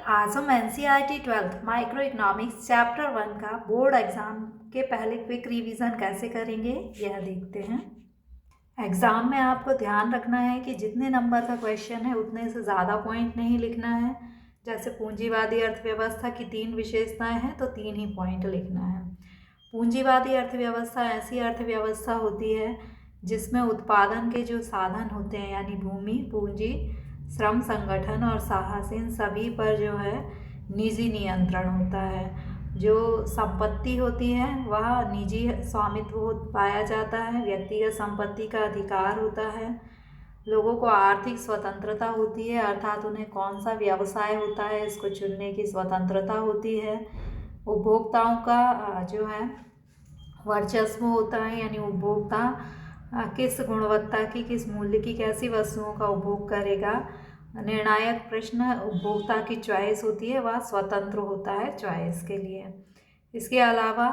आज हम NCERT 12th micro economics chapter 1 का बोर्ड एग्जाम के पहले क्विक रिवीजन कैसे करेंगे यह देखते हैं। एग्जाम में आपको ध्यान रखना है कि जितने नंबर का क्वेश्चन है उतने से ज़्यादा पॉइंट नहीं लिखना है। जैसे पूंजीवादी अर्थव्यवस्था की 3 विशेषताएं हैं तो 3 ही पॉइंट लिखना है। पूंजीवादी अर्थव्यवस्था ऐसी अर्थव्यवस्था होती है जिसमें उत्पादन के जो साधन होते हैं यानी भूमि, पूंजी, श्रम, संगठन और साहस, इन सभी पर जो है निजी नियंत्रण होता है। जो संपत्ति होती है वह निजी स्वामित्व पाया जाता है, व्यक्तिगत संपत्ति का अधिकार होता है, लोगों को आर्थिक स्वतंत्रता होती है अर्थात उन्हें कौन सा व्यवसाय होता है इसको चुनने की स्वतंत्रता होती है, उपभोक्ताओं का जो है वर्चस्व होता है यानी उपभोक्ता किस गुणवत्ता की, किस मूल्य की, कैसी वस्तुओं का उपभोग करेगा। निर्णायक प्रश्न उपभोक्ता की चॉइस होती है, वह स्वतंत्र होता है चॉइस के लिए। इसके अलावा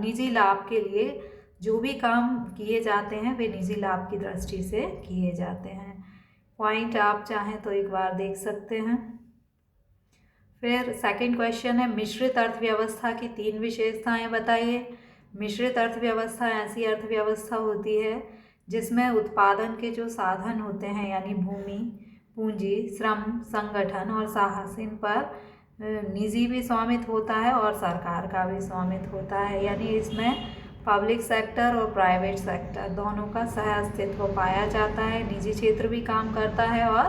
निजी लाभ के लिए जो भी काम किए जाते हैं वे निजी लाभ की दृष्टि से किए जाते हैं। पॉइंट आप चाहें तो एक बार देख सकते हैं। फिर सेकंड क्वेश्चन है, मिश्रित अर्थव्यवस्था की 3 विशेषताएं बताइए। मिश्रित अर्थव्यवस्था ऐसी अर्थव्यवस्था होती है जिसमें उत्पादन के जो साधन होते हैं यानी भूमि, पूंजी, श्रम, संगठन और साहस, इन पर निजी भी स्वामित्व होता है और सरकार का भी स्वामित्व होता है। यानी इसमें पब्लिक सेक्टर और प्राइवेट सेक्टर दोनों का सह अस्तित्व पाया जाता है। निजी क्षेत्र भी काम करता है और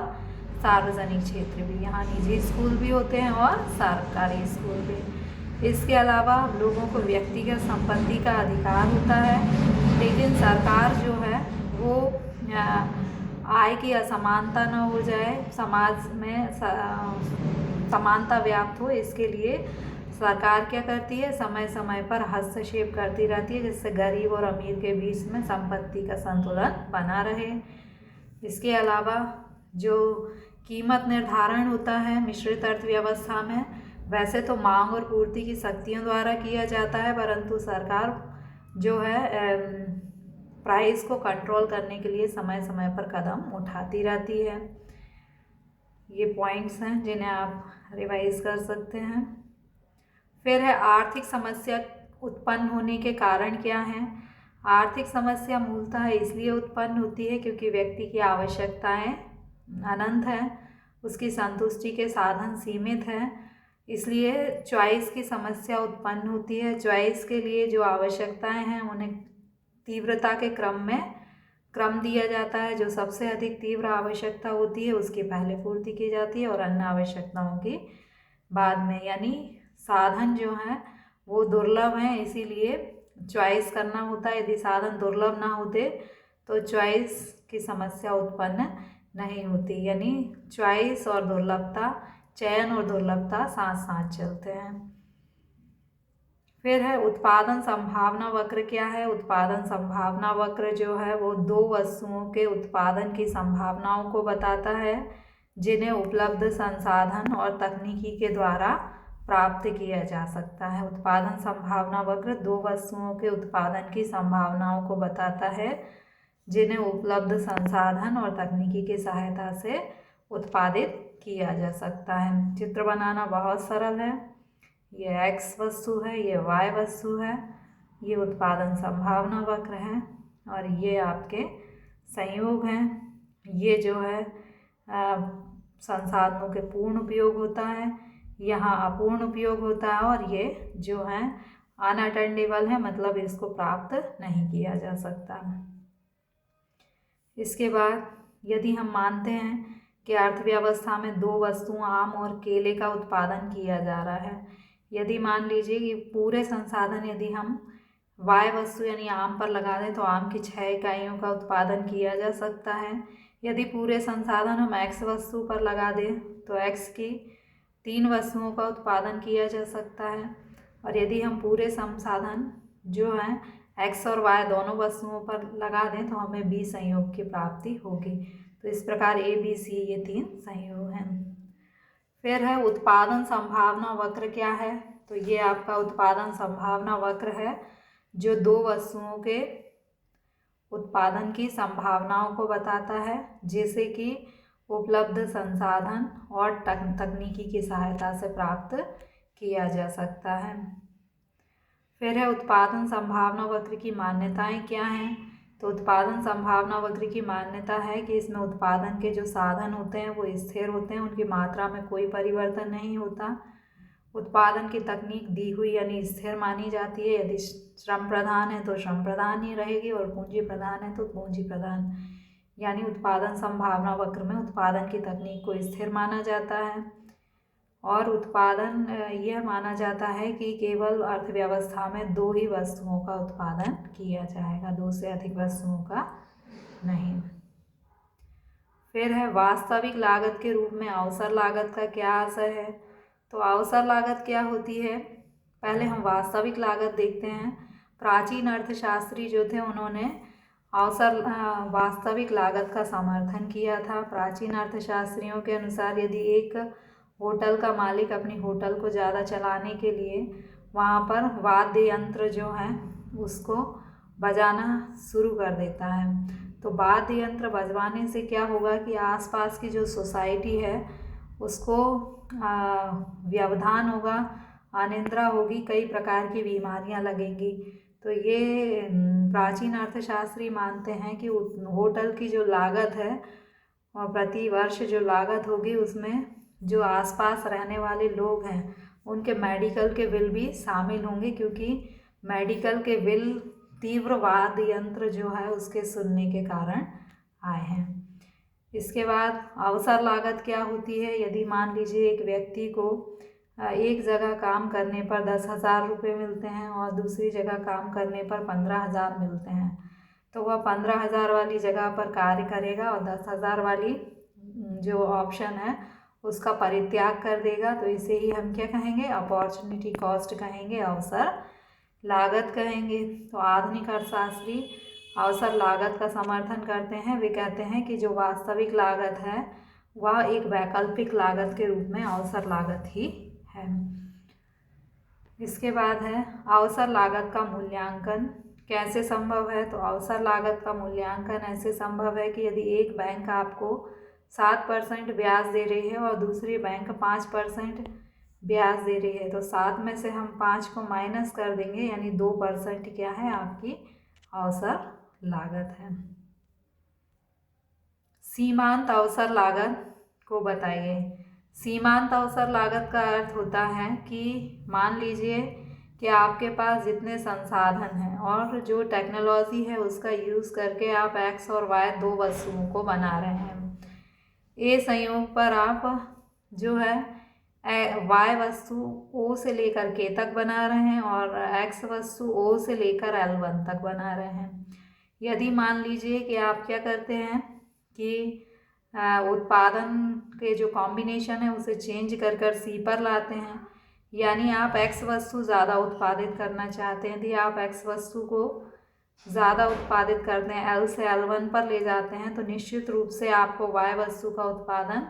सार्वजनिक क्षेत्र भी। यहाँ निजी स्कूल भी होते हैं और सरकारी स्कूल भी। इसके अलावा लोगों को व्यक्तिगत संपत्ति का अधिकार होता है, लेकिन सरकार जो है वो आय की असमानता न हो जाए, समाज में समानता व्याप्त हो, इसके लिए सरकार क्या करती है, समय समय पर हस्तक्षेप करती रहती है जिससे गरीब और अमीर के बीच में संपत्ति का संतुलन बना रहे। इसके अलावा जो कीमत निर्धारण होता है मिश्रित अर्थव्यवस्था में, वैसे तो मांग और पूर्ति की शक्तियों द्वारा किया जाता है, परंतु सरकार जो है प्राइस को कंट्रोल करने के लिए समय समय पर कदम उठाती रहती है। ये पॉइंट्स हैं जिन्हें आप रिवाइज कर सकते हैं। फिर है आर्थिक समस्या उत्पन्न होने के कारण क्या हैं। आर्थिक समस्या मूलतः इसलिए उत्पन्न होती है क्योंकि व्यक्ति की आवश्यकताएं अनंत हैं, उसकी संतुष्टि के साधन सीमित हैं, इसलिए चॉइस की समस्या उत्पन्न होती है। चॉइस के लिए जो आवश्यकताएं हैं उन्हें तीव्रता के क्रम दिया जाता है। जो सबसे अधिक तीव्र आवश्यकता होती है उसकी पहले पूर्ति की जाती है और अन्य आवश्यकताओं की बाद में। यानी साधन जो हैं वो दुर्लभ हैं, इसीलिए चॉइस करना होता है। यदि साधन दुर्लभ ना होते तो चॉइस की समस्या उत्पन्न नहीं होती। यानी चॉइस और दुर्लभता, चयन और दुर्लभता साथ साथ चलते हैं। फिर है उत्पादन संभावना वक्र क्या है। उत्पादन संभावना वक्र जो है वो 2 वस्तुओं के उत्पादन की संभावनाओं को बताता है जिन्हें उपलब्ध संसाधन और तकनीकी के द्वारा प्राप्त किया जा सकता है। उत्पादन संभावना वक्र 2 वस्तुओं के उत्पादन की संभावनाओं को बताता है जिन्हें उपलब्ध संसाधन और तकनीकी की सहायता से उत्पादित किया जा सकता है। चित्र बनाना बहुत सरल है। ये x वस्तु है, ये y वस्तु है, ये उत्पादन संभावना वक्र है और ये आपके संयोग हैं। ये जो है संसाधनों के पूर्ण उपयोग होता है, यहाँ अपूर्ण उपयोग होता है और ये जो है अनअटेंडेबल है, मतलब इसको प्राप्त नहीं किया जा सकता। इसके बाद यदि हम मानते हैं कि अर्थव्यवस्था में 2 वस्तुओं आम और केले का उत्पादन किया जा रहा है, यदि मान लीजिए कि पूरे संसाधन यदि हम y वस्तु यानी आम पर लगा दें तो आम की 6 इकाइयों का उत्पादन किया जा सकता है। यदि पूरे संसाधन हम x वस्तु पर लगा दें तो x की 3 वस्तुओं का उत्पादन किया जा सकता है। और यदि हम पूरे संसाधन जो हैं x और y दोनों वस्तुओं पर लगा दें तो हमें b संयोग की प्राप्ति होगी। तो इस प्रकार a, b, c ये 3 संयोग हैं। फिर है उत्पादन संभावना वक्र क्या है। तो ये आपका उत्पादन संभावना वक्र है जो 2 वस्तुओं के उत्पादन की संभावनाओं को बताता है, जैसे कि उपलब्ध संसाधन और तकनीकी की सहायता से प्राप्त किया जा सकता है। फिर है उत्पादन संभावना वक्र की मान्यताएं क्या हैं। तो उत्पादन संभावना वक्र की मान्यता है कि इसमें उत्पादन के जो साधन होते हैं वो स्थिर होते हैं, उनकी मात्रा में कोई परिवर्तन नहीं होता। उत्पादन की तकनीक दी हुई यानी स्थिर मानी जाती है। यदि श्रम प्रधान है तो श्रम प्रधान ही रहेगी और पूंजी प्रधान है तो पूंजी प्रधान, यानी उत्पादन संभावना वक्र में उत्पादन की तकनीक को स्थिर माना जाता है। और उत्पादन यह माना जाता है कि केवल अर्थव्यवस्था में दो ही वस्तुओं का उत्पादन किया जाएगा, दो से अधिक वस्तुओं का नहीं। फिर है वास्तविक लागत के रूप में अवसर लागत का क्या असर है। तो अवसर लागत क्या होती है, पहले हम वास्तविक लागत देखते हैं। प्राचीन अर्थशास्त्री जो थे उन्होंने वास्तविक लागत का समर्थन किया था। प्राचीन अर्थशास्त्रियों के अनुसार यदि एक होटल का मालिक अपनी होटल को ज़्यादा चलाने के लिए वहाँ पर वाद्य यंत्र जो है उसको बजाना शुरू कर देता है, तो वाद्य यंत्र बजवाने से क्या होगा कि आसपास की जो सोसाइटी है उसको व्यवधान होगा, अनिद्रा होगी, कई प्रकार की बीमारियां लगेंगी। तो ये प्राचीन अर्थशास्त्री मानते हैं कि होटल की जो लागत है और प्रति वर्ष जो लागत होगी उसमें जो आसपास रहने वाले लोग हैं उनके मेडिकल के बिल भी शामिल होंगे, क्योंकि मेडिकल के बिल तीव्र वाद्य यंत्र जो है उसके सुनने के कारण आए हैं। इसके बाद अवसर लागत क्या होती है। यदि मान लीजिए एक व्यक्ति को एक जगह काम करने पर 10,000 रुपये मिलते हैं और दूसरी जगह काम करने पर 15,000 मिलते हैं, तो वह 15,000 वाली जगह पर कार्य करेगा और 10,000 वाली जो ऑप्शन है उसका परित्याग कर देगा। तो इसे ही हम क्या कहेंगे, अपॉर्चुनिटी कॉस्ट कहेंगे, अवसर लागत कहेंगे। तो आधुनिक अर्थशास्त्री अवसर लागत का समर्थन करते हैं। वे कहते हैं कि जो वास्तविक लागत है वह एक वैकल्पिक लागत के रूप में अवसर लागत ही है। इसके बाद है अवसर लागत का मूल्यांकन कैसे संभव है। तो अवसर लागत का मूल्यांकन ऐसे संभव है कि यदि एक बैंक आपको 7% ब्याज दे रही है और दूसरी बैंक 5% ब्याज दे रही है, तो 7 में से हम 5 को माइनस कर देंगे, यानी 2% क्या है आपकी अवसर लागत है। सीमांत अवसर लागत को बताइए। सीमांत अवसर लागत का अर्थ होता है कि मान लीजिए कि आपके पास जितने संसाधन हैं और जो टेक्नोलॉजी है उसका यूज़ करके आप एक्स और वाई दो वस्तुओं को बना रहे हैं। ए संयोग पर आप जो है वाई वस्तु ओ से लेकर के तक बना रहे हैं और एक्स वस्तु ओ से लेकर L1 तक बना रहे हैं। यदि मान लीजिए कि आप क्या करते हैं कि उत्पादन के जो कॉम्बिनेशन है उसे चेंज कर कर सी पर लाते हैं, यानी आप एक्स वस्तु ज़्यादा उत्पादित करना चाहते हैं। यदि आप एक्स वस्तु को ज़्यादा उत्पादित करते हैं, L से L1 पर ले जाते हैं, तो निश्चित रूप से आपको वाई वस्तु का उत्पादन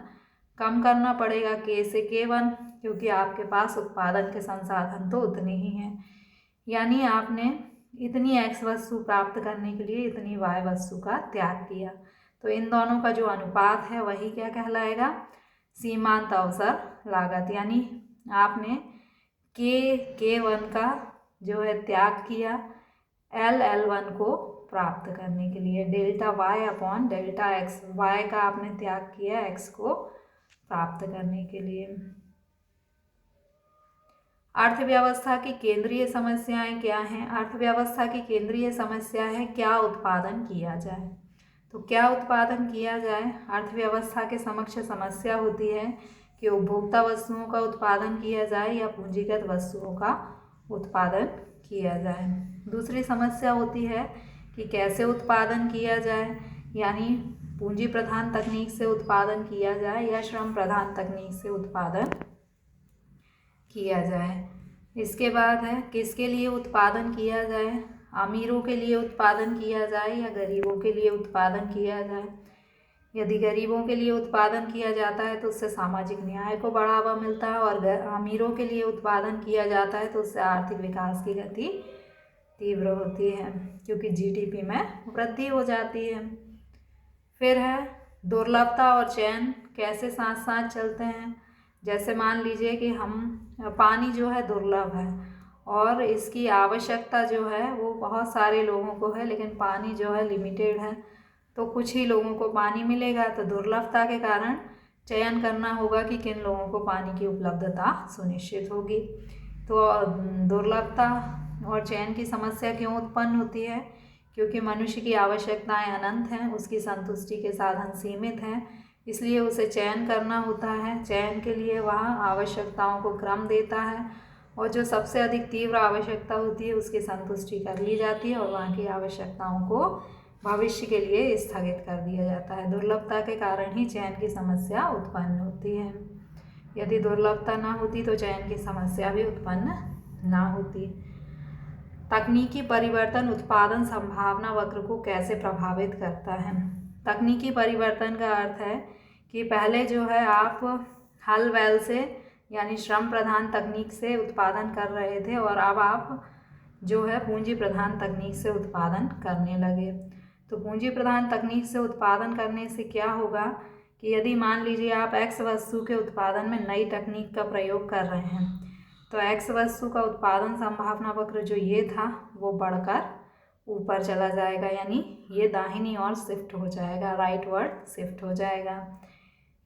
कम करना पड़ेगा K से K1, क्योंकि आपके पास उत्पादन के संसाधन तो उतने ही हैं। यानी आपने इतनी एक्स वस्तु प्राप्त करने के लिए इतनी वाई वस्तु का त्याग किया। तो इन दोनों का जो अनुपात है वही क्या कहलाएगा, सीमांत अवसर लागत। यानी आपने K1 का जो है त्याग किया L1 को प्राप्त करने के लिए। Delta y upon delta x, y का आपने त्याग किया एक्स को प्राप्त करने के लिए। अर्थव्यवस्था की केंद्रीय समस्याएं क्या हैं। अर्थव्यवस्था की केंद्रीय समस्या है क्या उत्पादन किया जाए। तो क्या उत्पादन किया जाए, अर्थव्यवस्था के समक्ष समस्या होती है कि उपभोक्ता वस्तुओं का उत्पादन किया जाए या पूंजीगत वस्तुओं का उत्पादन किया जाए। दूसरी समस्या होती है कि कैसे उत्पादन किया जाए, यानी पूंजी प्रधान तकनीक से उत्पादन किया जाए या श्रम प्रधान तकनीक से उत्पादन किया जाए। इसके बाद है किसके लिए उत्पादन किया जाए, अमीरों के लिए उत्पादन किया जाए या गरीबों के लिए उत्पादन किया जाए। यदि गरीबों के लिए उत्पादन किया जाता है तो उससे सामाजिक न्याय को बढ़ावा मिलता है और अमीरों के लिए उत्पादन किया जाता है तो उससे आर्थिक विकास की गति तीव्र होती है, क्योंकि GDP में वृद्धि हो जाती है। फिर है दुर्लभता और चयन कैसे साथ साथ चलते हैं। जैसे मान लीजिए कि हम पानी जो है दुर्लभ है और इसकी आवश्यकता जो है वो बहुत सारे लोगों को है, लेकिन पानी जो है लिमिटेड है, तो कुछ ही लोगों को पानी मिलेगा। तो दुर्लभता के कारण चयन करना होगा कि किन लोगों को पानी की उपलब्धता सुनिश्चित होगी। तो दुर्लभता और चयन की समस्या क्यों उत्पन्न होती है? क्योंकि मनुष्य की आवश्यकताएं अनंत हैं, उसकी संतुष्टि के साधन सीमित हैं, इसलिए उसे चयन करना होता है। चयन के लिए वह आवश्यकताओं को क्रम देता है और जो सबसे अधिक तीव्र आवश्यकता होती है उसकी संतुष्टि कर ली जाती है और वहाँ की आवश्यकताओं को भविष्य के लिए स्थगित कर दिया जाता है। दुर्लभता के कारण ही चयन की समस्या उत्पन्न होती है। यदि दुर्लभता ना होती तो चयन की समस्या भी उत्पन्न ना होती। तकनीकी परिवर्तन उत्पादन संभावना वक्र को कैसे प्रभावित करता है? तकनीकी परिवर्तन का अर्थ है कि पहले जो है आप हल बैल से यानी श्रम प्रधान तकनीक से उत्पादन कर रहे थे और अब आप जो है पूंजी प्रधान तकनीक से उत्पादन करने लगे। तो पूंजी प्रधान तकनीक से उत्पादन करने से क्या होगा कि यदि मान लीजिए आप एक्स वस्तु के उत्पादन में नई तकनीक का प्रयोग कर रहे हैं, तो एक्स वस्तु का उत्पादन संभावना वक्र जो ये था वो बढ़कर ऊपर चला जाएगा, यानी ये दाहिनी ओर शिफ्ट हो जाएगा, राइटवर्ड शिफ्ट हो जाएगा।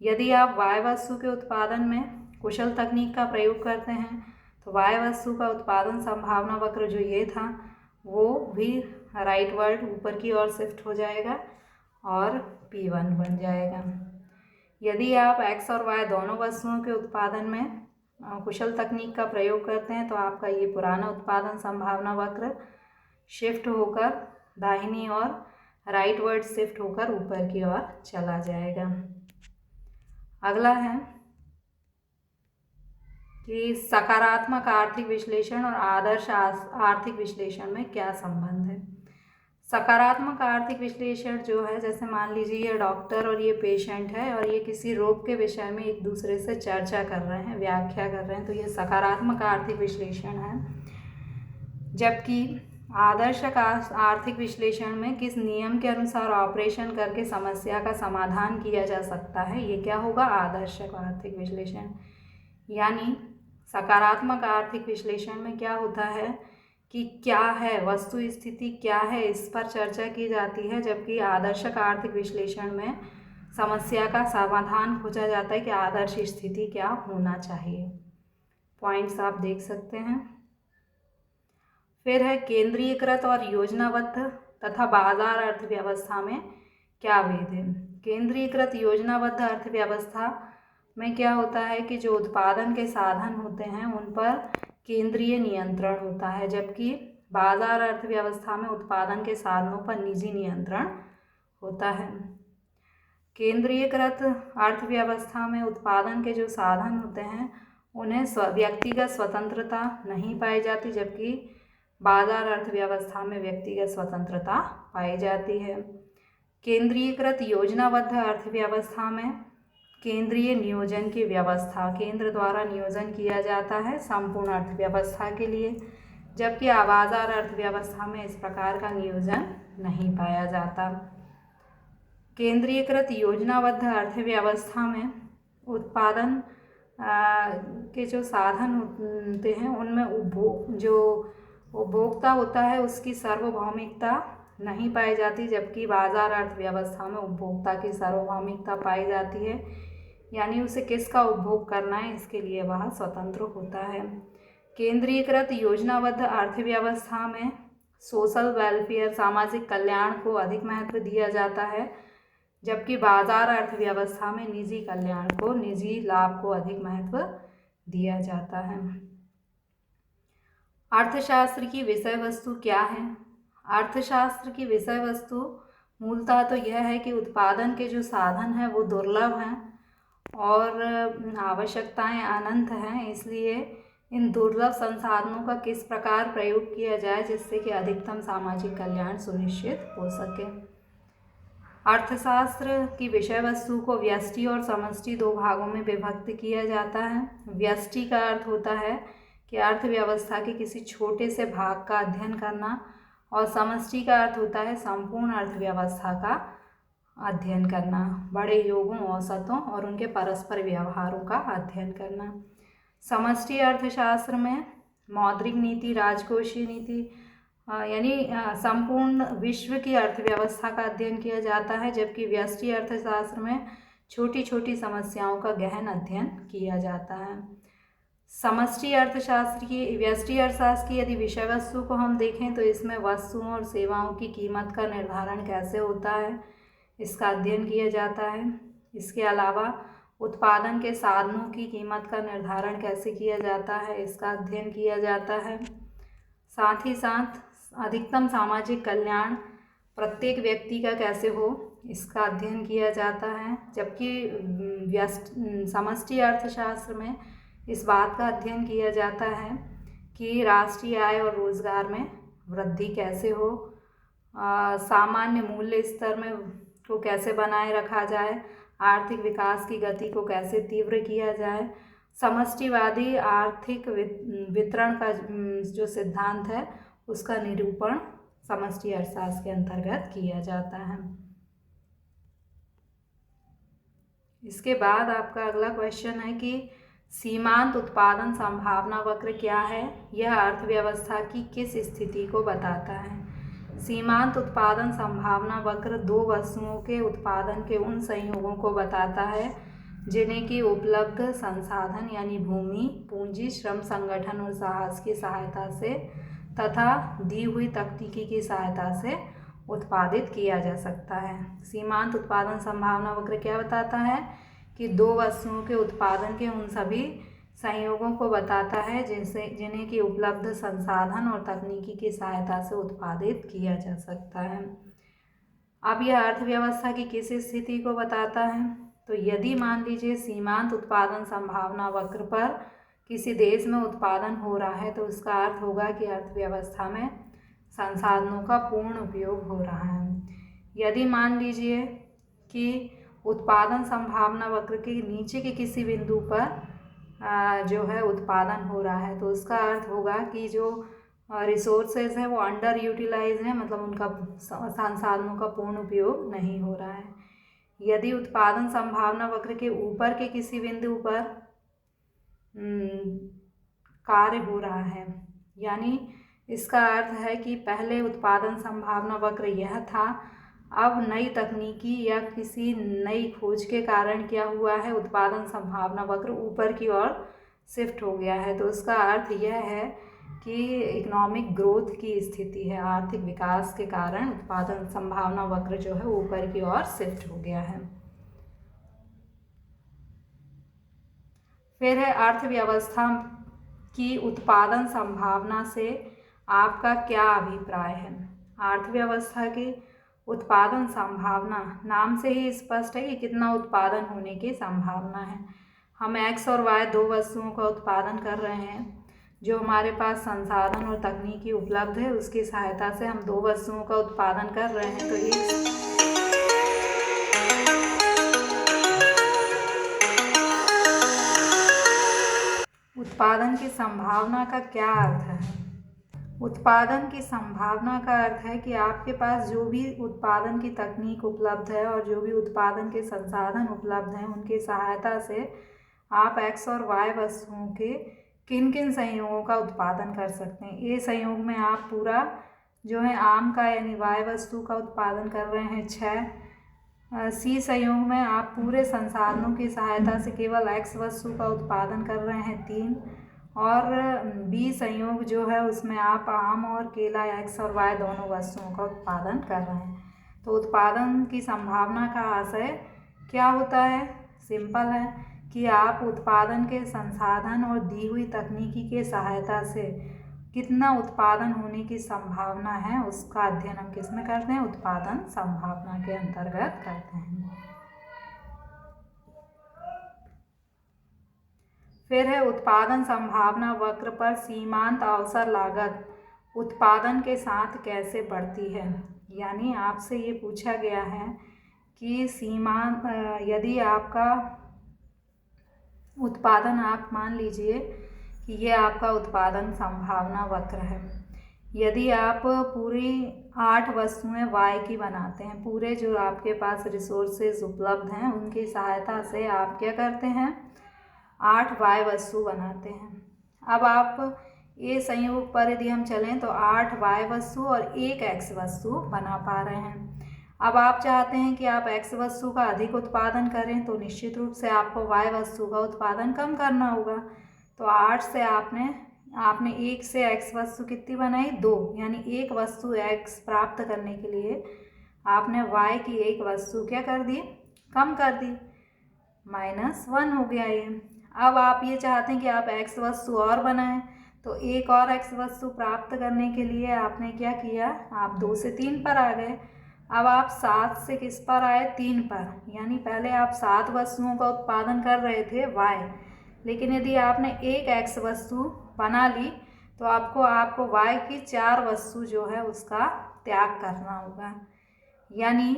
यदि आप वाई वस्तु के उत्पादन में कुशल तकनीक का प्रयोग करते हैं तो वाई वस्तु का उत्पादन संभावना वक्र जो ये था वो भी राइटवर्ड ऊपर की ओर शिफ्ट हो जाएगा और P1 बन जाएगा। यदि आप एक्स और वाई दोनों वस्तुओं के उत्पादन में कुशल तकनीक का प्रयोग करते हैं तो आपका ये पुराना उत्पादन संभावना वक्र शिफ्ट होकर दाहिनी ओर राइटवर्ड शिफ्ट होकर ऊपर की ओर चला जाएगा। अगला है कि सकारात्मक आर्थिक विश्लेषण और आदर्श आर्थिक विश्लेषण में क्या संबंध है। सकारात्मक आर्थिक विश्लेषण जो है, जैसे मान लीजिए ये डॉक्टर और ये पेशेंट है और ये किसी रोग के विषय में एक दूसरे से चर्चा कर रहे हैं, व्याख्या कर रहे हैं, तो ये सकारात्मक आर्थिक विश्लेषण है। जबकि आदर्श आर्थिक विश्लेषण में किस नियम के अनुसार ऑपरेशन करके समस्या का समाधान किया जा सकता है, ये क्या होगा? आदर्श आर्थिक विश्लेषण। यानी सकारात्मक आर्थिक विश्लेषण में क्या होता है कि क्या है वस्तु स्थिति, क्या है इस पर चर्चा की जाती है, जबकि आदर्शक आर्थिक विश्लेषण में समस्या का समाधान खोजा जाता है कि आदर्श स्थिति क्या होना चाहिए। पॉइंट्स आप देख सकते हैं। फिर है केंद्रीयकृत और योजनाबद्ध तथा बाजार अर्थव्यवस्था में क्या भेद है। केंद्रीयकृत योजनाबद्ध अर्थव्यवस्था में क्या होता है कि जो उत्पादन के साधन होते हैं उन पर केंद्रीय नियंत्रण होता है, जबकि बाजार अर्थव्यवस्था में उत्पादन के साधनों पर निजी नियंत्रण होता है। केंद्रीयकृत अर्थव्यवस्था में उत्पादन के जो साधन होते हैं उन्हें व्यक्तिगत स्वतंत्रता नहीं पाई जाती, जबकि बाजार अर्थव्यवस्था में व्यक्तिगत स्वतंत्रता पाई जाती है। केंद्रीयकृत योजनाबद्ध अर्थव्यवस्था में केंद्रीय नियोजन की व्यवस्था, केंद्र द्वारा नियोजन किया जाता है संपूर्ण अर्थव्यवस्था के लिए, जबकि बाजार अर्थव्यवस्था में इस प्रकार का नियोजन नहीं पाया जाता। केंद्रीयकृत योजनाबद्ध अर्थव्यवस्था में उत्पादन के जो साधन होते हैं उनमें उपभोक्ता होता है उसकी सार्वभौमिकता नहीं पाई जाती, जबकि बाजार अर्थव्यवस्था में उपभोक्ता की सार्वभौमिकता पाई जाती है, यानी उसे किसका उपभोग करना है इसके लिए वह स्वतंत्र होता है। केंद्रीयकृत योजनाबद्ध अर्थव्यवस्था में सोशल वेलफेयर, सामाजिक कल्याण को अधिक महत्व दिया जाता है, जबकि बाजार अर्थव्यवस्था में निजी कल्याण को, निजी लाभ को अधिक महत्व दिया जाता है। अर्थशास्त्र की विषय वस्तु क्या है। अर्थशास्त्र की विषय वस्तु मूलतः तो यह है कि उत्पादन के जो साधन हैं वो दुर्लभ हैं और आवश्यकताएं अनंत हैं, इसलिए इन दुर्लभ संसाधनों का किस प्रकार प्रयोग किया जाए जिससे कि अधिकतम सामाजिक कल्याण सुनिश्चित हो सके। अर्थशास्त्र की विषय वस्तु को व्यष्टि और समष्टि दो भागों में विभक्त किया जाता है। व्यष्टि का अर्थ होता है कि अर्थव्यवस्था के किसी छोटे से भाग का अध्ययन करना और समष्टि का अर्थ होता है संपूर्ण अर्थव्यवस्था का अध्ययन करना, बड़े योगों, औसतों और उनके परस्पर व्यवहारों का अध्ययन करना। समष्टि अर्थशास्त्र में मौद्रिक नीति, राजकोषीय नीति यानी संपूर्ण विश्व की अर्थव्यवस्था का अध्ययन किया जाता है, जबकि व्यष्टि अर्थशास्त्र में छोटी छोटी समस्याओं का गहन अध्ययन किया जाता है। समष्टि अर्थशास्त्र की, व्यष्टि अर्थशास्त्र की यदि विषय वस्तु को हम देखें तो इसमें वस्तुओं और सेवाओं की कीमत का निर्धारण कैसे होता है, इसका अध्ययन किया जाता है। इसके अलावा उत्पादन के साधनों की कीमत का निर्धारण कैसे किया जाता है, इसका अध्ययन किया जाता है। साथ ही साथ अधिकतम सामाजिक कल्याण प्रत्येक व्यक्ति का कैसे हो, इसका अध्ययन किया जाता है। जबकि समष्टि अर्थशास्त्र में इस बात का अध्ययन किया जाता है कि राष्ट्रीय आय और रोजगार में वृद्धि कैसे हो, सामान्य मूल्य स्तर में को कैसे बनाए रखा जाए, आर्थिक विकास की गति को कैसे तीव्र किया जाए। समष्टिवादी आर्थिक वितरण का जो सिद्धांत है उसका निरूपण समष्टि अर्थशास्त्र के अंतर्गत किया जाता है। इसके बाद आपका अगला क्वेश्चन है कि सीमांत उत्पादन संभावना वक्र क्या है, यह अर्थव्यवस्था की किस स्थिति को बताता है। सीमांत उत्पादन संभावना वक्र दो वस्तुओं के उत्पादन के उन संयोगों को बताता है जिन्हें की उपलब्ध संसाधन यानी भूमि, पूंजी, श्रम, संगठन और साहस की सहायता से तथा दी हुई तकनीकी की सहायता से उत्पादित किया जा सकता है। सीमांत उत्पादन संभावना वक्र क्या बताता है कि दो वस्तुओं के उत्पादन के उन सभी संयोगों को बताता है जिन्हें की उपलब्ध संसाधन और तकनीकी की सहायता से उत्पादित किया जा सकता है। अब यह अर्थव्यवस्था की किस स्थिति को बताता है, तो यदि मान लीजिए सीमांत उत्पादन संभावना वक्र पर किसी देश में उत्पादन हो रहा है तो उसका अर्थ होगा कि अर्थव्यवस्था में संसाधनों का पूर्ण उपयोग हो रहा है। यदि मान लीजिए कि उत्पादन संभावना वक्र के नीचे के किसी बिंदु पर जो है उत्पादन हो रहा है तो उसका अर्थ होगा कि जो रिसोर्सेज हैं वो अंडर यूटिलाइज हैं, मतलब उनका संसाधनों का पूर्ण उपयोग नहीं हो रहा है। यदि उत्पादन संभावना वक्र के ऊपर के किसी बिंदु पर कार्य हो रहा है, यानी इसका अर्थ है कि पहले उत्पादन संभावना वक्र यह था, अब नई तकनीकी या किसी नई खोज के कारण क्या हुआ है, उत्पादन संभावना वक्र ऊपर की ओर शिफ्ट हो गया है। तो उसका अर्थ यह है कि इकोनॉमिक ग्रोथ की स्थिति है, आर्थिक विकास के कारण उत्पादन संभावना वक्र जो है ऊपर की ओर शिफ्ट हो गया है। फिर है अर्थव्यवस्था की उत्पादन संभावना से आपका क्या अभिप्राय है। अर्थव्यवस्था की उत्पादन संभावना नाम से ही स्पष्ट है कि कितना उत्पादन होने की संभावना है। हम एक्स और वाई दो वस्तुओं का उत्पादन कर रहे हैं, जो हमारे पास संसाधन और तकनीकी उपलब्ध है उसकी सहायता से हम दो वस्तुओं का उत्पादन कर रहे हैं। तो इस उत्पादन की संभावना का क्या अर्थ है। उत्पादन की संभावना का अर्थ है कि आपके पास जो भी उत्पादन की तकनीक उपलब्ध है और जो भी उत्पादन के संसाधन उपलब्ध हैं उनकी सहायता से आप एक्स और वाई वस्तुओं के किन किन संयोगों का उत्पादन कर सकते हैं। ए संयोग में आप पूरा जो है आम का यानी वाई वस्तु का उत्पादन कर रहे हैं 6। सी संयोग में आप पूरे संसाधनों की सहायता से केवल एक्स वस्तु का उत्पादन कर रहे हैं 3। और बी संयोग जो है उसमें आप आम और केला एक्स और वाई दोनों वस्तुओं का उत्पादन कर रहे हैं। तो उत्पादन की संभावना का आशय क्या होता है, सिंपल है कि आप उत्पादन के संसाधन और दी हुई तकनीकी के सहायता से कितना उत्पादन होने की संभावना है उसका अध्ययन हम किस में करते हैं, उत्पादन संभावना के अंतर्गत करते हैं। फिर है उत्पादन संभावना वक्र पर सीमांत अवसर लागत उत्पादन के साथ कैसे बढ़ती है। यानी आपसे ये पूछा गया है कि सीमांत यदि आपका उत्पादन, आप मान लीजिए कि ये आपका उत्पादन संभावना वक्र है, यदि आप पूरी 8 वस्तुएं वाई की बनाते हैं, पूरे जो आपके पास रिसोर्सेज उपलब्ध हैं उनकी सहायता से आप क्या करते हैं, 8 वाई वस्तु बनाते हैं। अब आप ये संयोग पर यदि हम चलें तो 8 वाई वस्तु और 1 एक्स वस्तु बना पा रहे हैं। अब आप चाहते हैं कि आप एक्स वस्तु का अधिक उत्पादन करें, तो निश्चित रूप से आपको वाई वस्तु का उत्पादन कम करना होगा। तो 8 से आपने 1 से एक्स वस्तु कितनी बनाई, 2, यानी 1 वस्तु एक्स प्राप्त करने के लिए आपने वाई की 1 वस्तु क्या कर दी, कम कर दी, -1 हो गया ये। अब आप ये चाहते हैं कि आप एक्स वस्तु और बनाएं, तो 1 और एक्स वस्तु प्राप्त करने के लिए आपने क्या किया, आप 2 से 3 पर आ गए। अब आप 7 से किस पर आए, 3 पर, यानी पहले आप 7 वस्तुओं का उत्पादन कर रहे थे वाई, लेकिन यदि आपने 1 एक्स वस्तु बना ली तो आपको वाई की 4 वस्तु जो है उसका त्याग करना होगा। यानी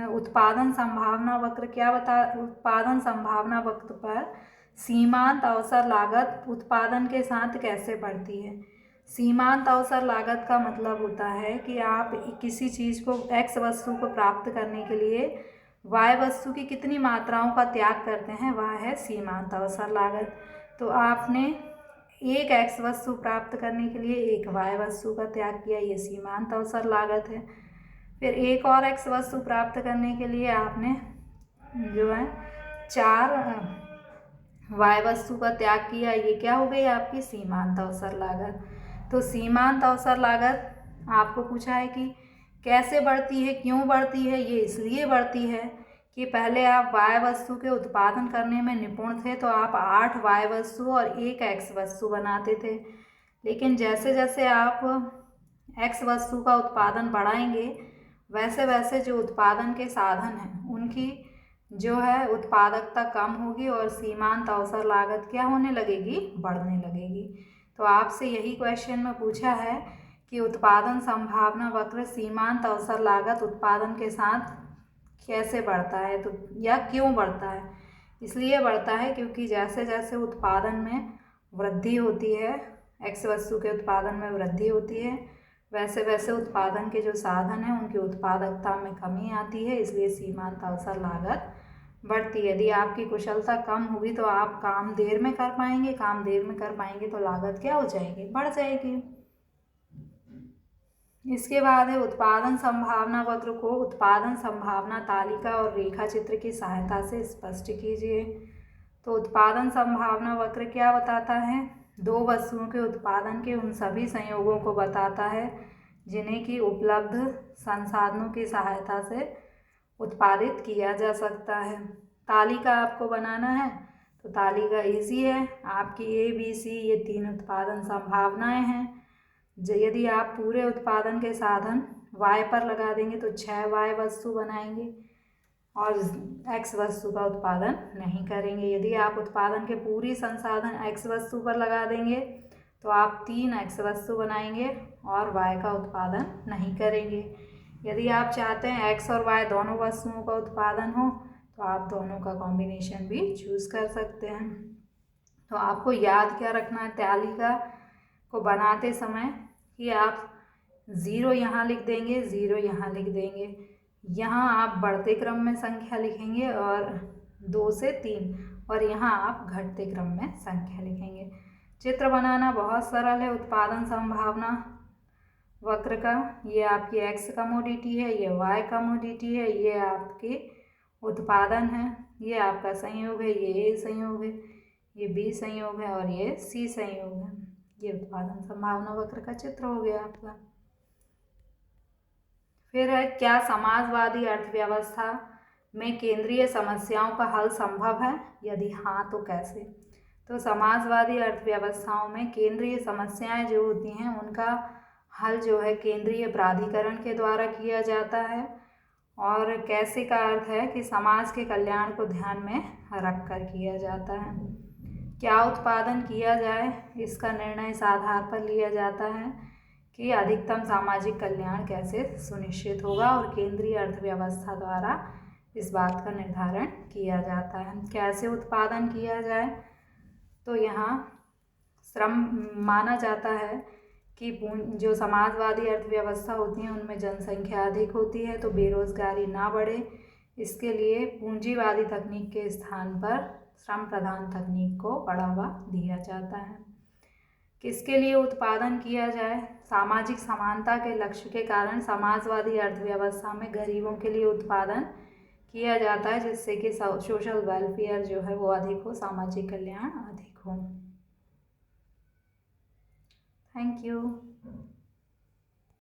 उत्पादन संभावना वक्र क्या उत्पादन संभावना वक्र पर सीमांत अवसर लागत उत्पादन के साथ कैसे बढ़ती है। सीमांत अवसर लागत का मतलब होता है कि आप किसी चीज़ को, एक्स वस्तु को प्राप्त करने के लिए वाई वस्तु की कितनी मात्राओं का त्याग करते हैं, वह है सीमांत अवसर लागत। तो आपने 1 एक्स वस्तु प्राप्त करने के लिए 1 वाई वस्तु का त्याग किया, ये सीमांत अवसर लागत है। फिर 1 और एक्स वस्तु प्राप्त करने के लिए आपने जो है 4 वाई वस्तु का त्याग किया, ये क्या हो गई आपकी सीमांत अवसर लागत। तो सीमांत अवसर लागत आपको पूछा है कि कैसे बढ़ती है, क्यों बढ़ती है। ये इसलिए बढ़ती है कि पहले आप वाई वस्तु के उत्पादन करने में निपुण थे, तो आप 8 वाई वस्तु और 1 एक्स वस्तु बनाते थे। लेकिन जैसे जैसे आप एक्स वस्तु का उत्पादन बढ़ाएंगे, वैसे वैसे जो उत्पादन के साधन हैं उनकी जो है उत्पादकता कम होगी और सीमांत अवसर लागत क्या होने लगेगी, बढ़ने लगेगी। तो आपसे यही क्वेश्चन में पूछा है कि उत्पादन संभावना वक्र सीमांत अवसर लागत उत्पादन के साथ कैसे बढ़ता है, तो या क्यों बढ़ता है। इसलिए बढ़ता है क्योंकि जैसे जैसे उत्पादन में वृद्धि होती है, एक्स वस्तु के उत्पादन में वृद्धि होती है, वैसे वैसे उत्पादन के जो साधन हैं उनकी उत्पादकता में कमी आती है, इसलिए सीमांत अवसर लागत बढ़ती है। यदि आपकी कुशलता कम होगी तो आप काम देर में कर पाएंगे, काम देर में कर पाएंगे तो लागत क्या हो जाएगी, बढ़ जाएगी। इसके बाद है उत्पादन संभावना वक्र को उत्पादन संभावना तालिका और रेखा चित्र की सहायता से स्पष्ट कीजिए। तो उत्पादन संभावना वक्र क्या बताता है, 2 वस्तुओं के उत्पादन के उन सभी संयोगों को बताता है जिन्हें कि उपलब्ध संसाधनों की सहायता से उत्पादित किया जा सकता है। तालिका आपको बनाना है तो तालिका इजी है, आपकी ए बी सी ये 3 उत्पादन संभावनाएं हैं। यदि आप पूरे उत्पादन के साधन वाई पर लगा देंगे तो 6 वाई वस्तु बनाएंगे और एक्स वस्तु का उत्पादन नहीं करेंगे। यदि आप उत्पादन के पूरी संसाधन एक्स वस्तु पर लगा देंगे तो आप 3 एक्स वस्तु बनाएंगे और वाई का उत्पादन नहीं करेंगे। यदि आप चाहते हैं एक्स और वाई दोनों वस्तुओं का उत्पादन हो तो आप दोनों का कॉम्बिनेशन भी चूज़ कर सकते हैं। तो आपको याद क्या रखना है तालिका को बनाते समय कि आप 0 यहाँ लिख देंगे, 0 यहाँ लिख देंगे, यहाँ आप बढ़ते क्रम में संख्या लिखेंगे और 2 से 3, और यहाँ आप घटते क्रम में संख्या लिखेंगे। चित्र बनाना बहुत सरल है उत्पादन संभावना वक्र का। ये आपकी एक्स कमोडिटी है, ये वाई कमोडिटी है, ये आपके उत्पादन है, ये आपका संयोग है, ये ए संयोग है, ये बी संयोग है और ये सी संयोग है। ये उत्पादन संभावना वक्र का चित्र हो गया आपका। फिर है क्या समाजवादी अर्थव्यवस्था में केंद्रीय समस्याओं का हल संभव है, यदि हाँ तो कैसे। तो समाजवादी अर्थव्यवस्थाओं में केंद्रीय समस्याएं जो होती हैं उनका हल जो है केंद्रीय प्राधिकरण के द्वारा किया जाता है। और कैसे का अर्थ है कि समाज के कल्याण को ध्यान में रख कर किया जाता है। क्या उत्पादन किया जाए, इसका निर्णय इस आधार पर लिया जाता है कि अधिकतम सामाजिक कल्याण कैसे सुनिश्चित होगा, और केंद्रीय अर्थव्यवस्था द्वारा इस बात का निर्धारण किया जाता है। कैसे उत्पादन किया जाए, तो यहाँ श्रम माना जाता है कि जो समाजवादी अर्थव्यवस्था होती है उनमें जनसंख्या अधिक होती है तो बेरोजगारी ना बढ़े, इसके लिए पूंजीवादी तकनीक के स्थान पर श्रम प्रधान तकनीक को बढ़ावा दिया जाता है। किसके लिए उत्पादन किया जाए? सामाजिक समानता के लक्ष्य के कारण समाजवादी अर्थव्यवस्था में गरीबों के लिए उत्पादन किया जाता है, जिससे कि सोशल वेलफेयर जो है वो अधिक हो, सामाजिक कल्याण अधिक हो। Thank you.